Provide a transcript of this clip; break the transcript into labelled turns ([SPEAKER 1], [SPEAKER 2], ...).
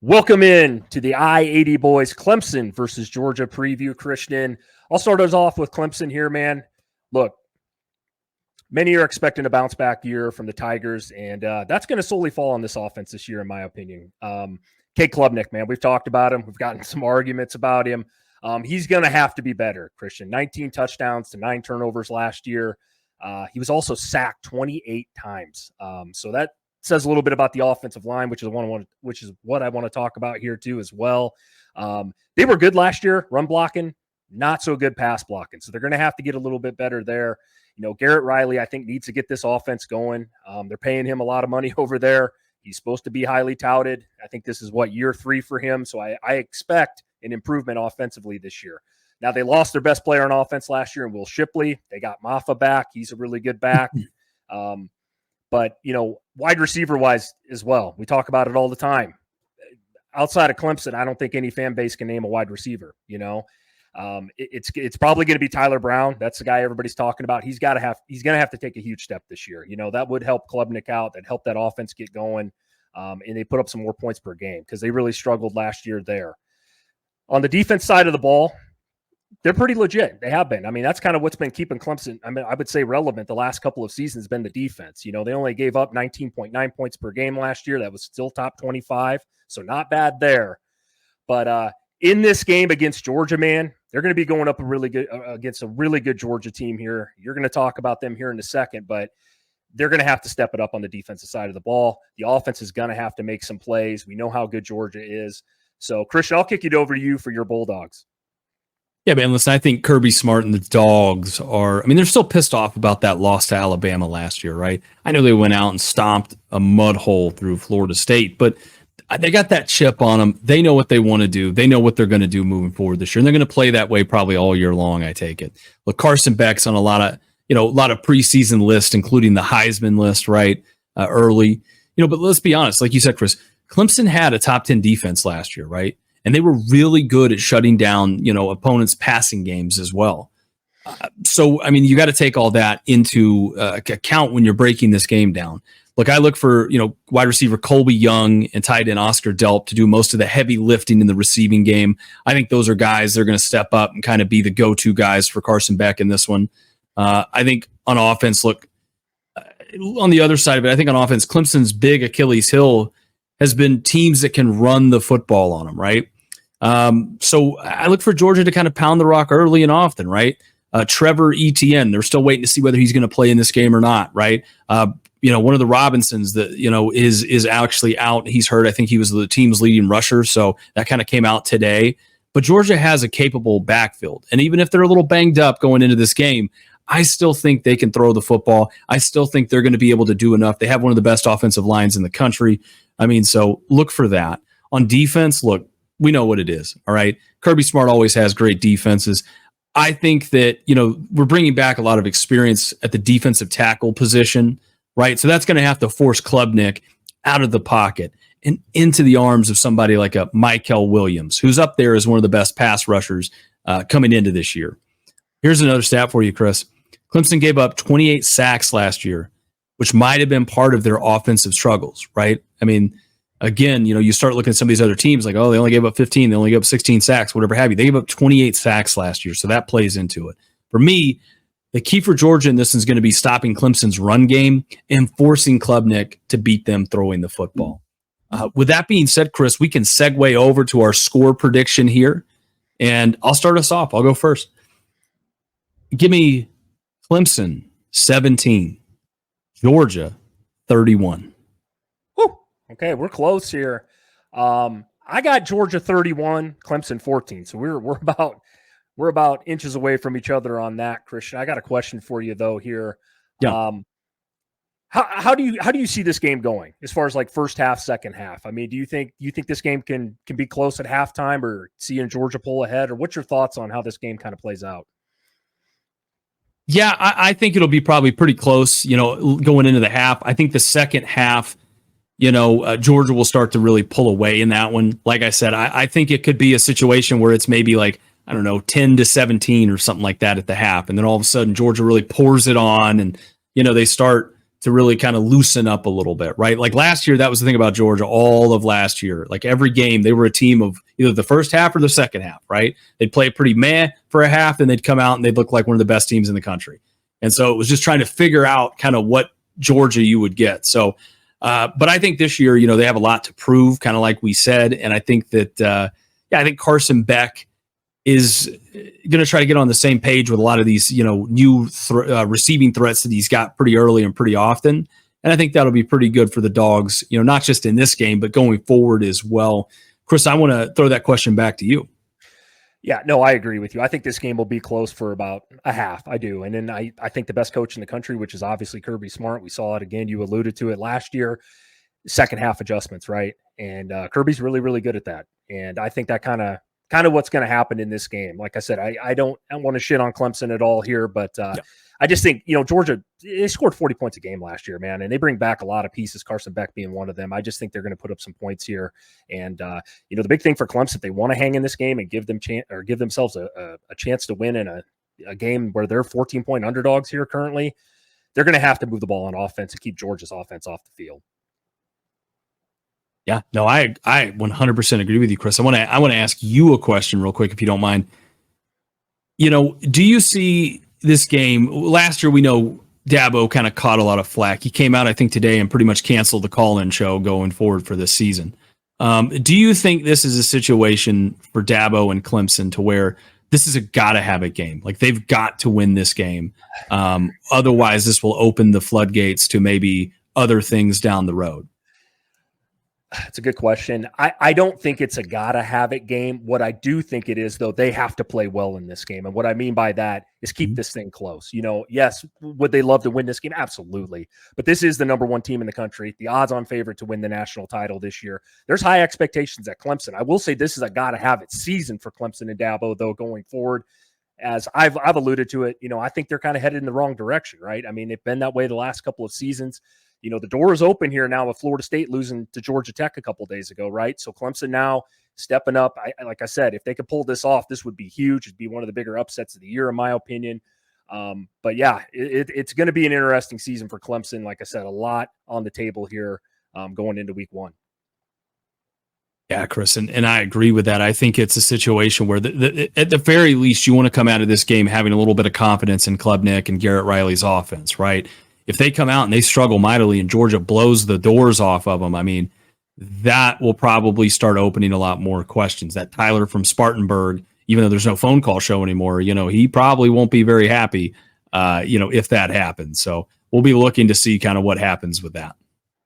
[SPEAKER 1] Welcome in to the I-80 Boys Clemson versus Georgia preview, Christian. I'll start us off with Clemson here, man. Look, many are expecting a bounce back year from the Tigers, and that's going to solely fall on this offense this year, in my opinion. Cade Klubnik, man, we've talked about him. We've gotten some arguments about him. He's going to have to be better, Christian. 19 touchdowns to 9 turnovers last year. He was also sacked 28 times. So that says a little bit about the offensive line, which is what I want to talk about here too as well. They were good last year, run blocking, not so good pass blocking. So they're going to have to get a little bit better there. You know, Garrett Riley, I think, needs to get this offense going. They're paying him a lot of money over there. He's supposed to be highly touted. I think this is year 3 for him. So I expect an improvement offensively this year. Now, they lost their best player on offense last year in Will Shipley. They got Maffa back. He's a really good back. But, you know, wide receiver-wise as well, we talk about it all the time. Outside of Clemson, I don't think any fan base can name a wide receiver, you know. It's probably going to be Tyler Brown. That's the guy everybody's talking about. He's going to have to take a huge step this year. You know, that would help Klubnik out. That'd help that offense get going. And they put up some more points per game because they really struggled last year there. On the defense side of the ball, they're pretty legit. They have been. I mean, that's kind of what's been keeping Clemson, I would say, relevant the last couple of seasons, been the defense. You know, they only gave up 19.9 points per game last year. That was still top 25, so not bad there. But in this game against Georgia, man, they're going to be going up against a really good Georgia team here. You're going to talk about them here in a second, but they're going to have to step it up on the defensive side of the ball. The offense is going to have to make some plays. We know how good Georgia is. So, Christian, I'll kick it over to you for your Bulldogs.
[SPEAKER 2] Yeah, man, listen, I think Kirby Smart and the Dogs they're still pissed off about that loss to Alabama last year, right? I know they went out and stomped a mud hole through Florida State, but they got that chip on them. They know what they want to do. They know what they're going to do moving forward this year, and they're going to play that way probably all year long, I take it. Look, Carson Beck's on a lot of preseason lists, including the Heisman list, right, early. But let's be honest, like you said, Chris, Clemson had a top 10 defense last year, right? And they were really good at shutting down, opponents' passing games as well. So, you got to take all that into account when you're breaking this game down. Look, I look for, wide receiver Colby Young and tight end Oscar Delp to do most of the heavy lifting in the receiving game. I think those are guys that are going to step up and kind of be the go-to guys for Carson Beck in this one. I think on offense, look, on the other side of it, I think on offense, Clemson's big Achilles heel has been teams that can run the football on them, right? So I look for Georgia to kind of pound the rock early and often, right? Trevor Etienne, they're still waiting to see whether he's going to play in this game or not, right? One of the Robinsons that, is actually out. He's hurt. I think he was the team's leading rusher. So that kind of came out today. But Georgia has a capable backfield. And even if they're a little banged up going into this game, I still think they can throw the football. I still think they're going to be able to do enough. They have one of the best offensive lines in the country. So look for that. On defense, look, we know what it is, all right? Kirby Smart always has great defenses. I think that, we're bringing back a lot of experience at the defensive tackle position, right? So that's going to have to force Klubnik out of the pocket and into the arms of somebody like a Michael Williams, who's up there as one of the best pass rushers coming into this year. Here's another stat for you, Chris. Clemson gave up 28 sacks last year, which might have been part of their offensive struggles, right? Again, you start looking at some of these other teams like, oh, they only gave up 15, they only gave up 16 sacks, whatever have you. They gave up 28 sacks last year, so that plays into it. For me, the key for Georgia in this is going to be stopping Clemson's run game and forcing Klubnik to beat them throwing the football. With that being said, Chris, we can segue over to our score prediction here, and I'll start us off. I'll go first. Give me Clemson 17, Georgia 31.
[SPEAKER 1] Okay, we're close here. I got Georgia 31, Clemson 14. So we're about inches away from each other on that, Christian. I got a question for you though here.
[SPEAKER 2] Yeah.
[SPEAKER 1] How do you see this game going as far as like first half, second half? Do you think this game can be close at halftime, or seeing Georgia pull ahead, or what's your thoughts on how this game kind of plays out?
[SPEAKER 2] Yeah, I think it'll be probably pretty close, going into the half. I think the second half, Georgia will start to really pull away in that one. Like I said, I think it could be a situation where it's maybe like, 10-17 or something like that at the half. And then all of a sudden Georgia really pours it on and, they start to really kind of loosen up a little bit, right? Like last year, that was the thing about Georgia all of last year. Like every game, they were a team of either the first half or the second half, right? They'd play pretty meh for a half, and they'd come out and they'd look like one of the best teams in the country. And so it was just trying to figure out kind of what Georgia you would get. So, but I think this year, they have a lot to prove, kind of like we said. And I think that, I think Carson Beck is going to try to get on the same page with a lot of these, new receiving threats that he's got pretty early and pretty often. And I think that'll be pretty good for the Dogs, not just in this game, but going forward as well. Chris, I want to throw that question back to you.
[SPEAKER 1] Yeah, no, I agree with you. I think this game will be close for about a half. I do. And then I think the best coach in the country, which is obviously Kirby Smart. We saw it again. You alluded to it last year, second half adjustments, right? And Kirby's really, really good at that. And I think that kind of what's going to happen in this game. Like I said, I don't want to shit on Clemson at all here, but I just think, Georgia, they scored 40 points a game last year, man, and they bring back a lot of pieces, Carson Beck being one of them. I just think they're going to put up some points here. And, the big thing for Clemson, if they want to hang in this game and give themselves a chance to win in a game where they're 14-point underdogs here currently, they're going to have to move the ball on offense and keep Georgia's offense off the field.
[SPEAKER 2] Yeah, no, I 100% agree with you, Chris. I want to ask you a question real quick, if you don't mind. Do you see this game? Last year, we know Dabo kind of caught a lot of flack. He came out, I think, today and pretty much canceled the call-in show going forward for this season. Do you think this is a situation for Dabo and Clemson to where this is a gotta-have-it game? Like, they've got to win this game. Otherwise, this will open the floodgates to maybe other things down the road.
[SPEAKER 1] It's a good question. I don't think it's a gotta-have-it game. What I do think it is, though, they have to play well in this game. And what I mean by that is keep this thing close. Yes, would they love to win this game? Absolutely. But this is the number one team in the country, the odds-on favorite to win the national title this year. There's high expectations at Clemson. I will say this is a gotta-have-it season for Clemson and Dabo, though, going forward. As I've alluded to it, I think they're kind of headed in the wrong direction, right? I mean, they've been that way the last couple of seasons. The door is open here now with Florida State losing to Georgia Tech a couple of days ago, right? So Clemson now stepping up. Like I said, if they could pull this off, this would be huge. It'd be one of the bigger upsets of the year, in my opinion. But yeah, it's going to be an interesting season for Clemson. Like I said, a lot on the table here going into week one.
[SPEAKER 2] Yeah, Chris, and I agree with that. I think it's a situation where at the very least, you want to come out of this game having a little bit of confidence in Klubnik and Garrett Riley's offense, right? If they come out and they struggle mightily and Georgia blows the doors off of them, I mean, that will probably start opening a lot more questions. That Tyler from Spartanburg, even though there's no phone call show anymore, he probably won't be very happy, if that happens. So we'll be looking to see kind of what happens with that.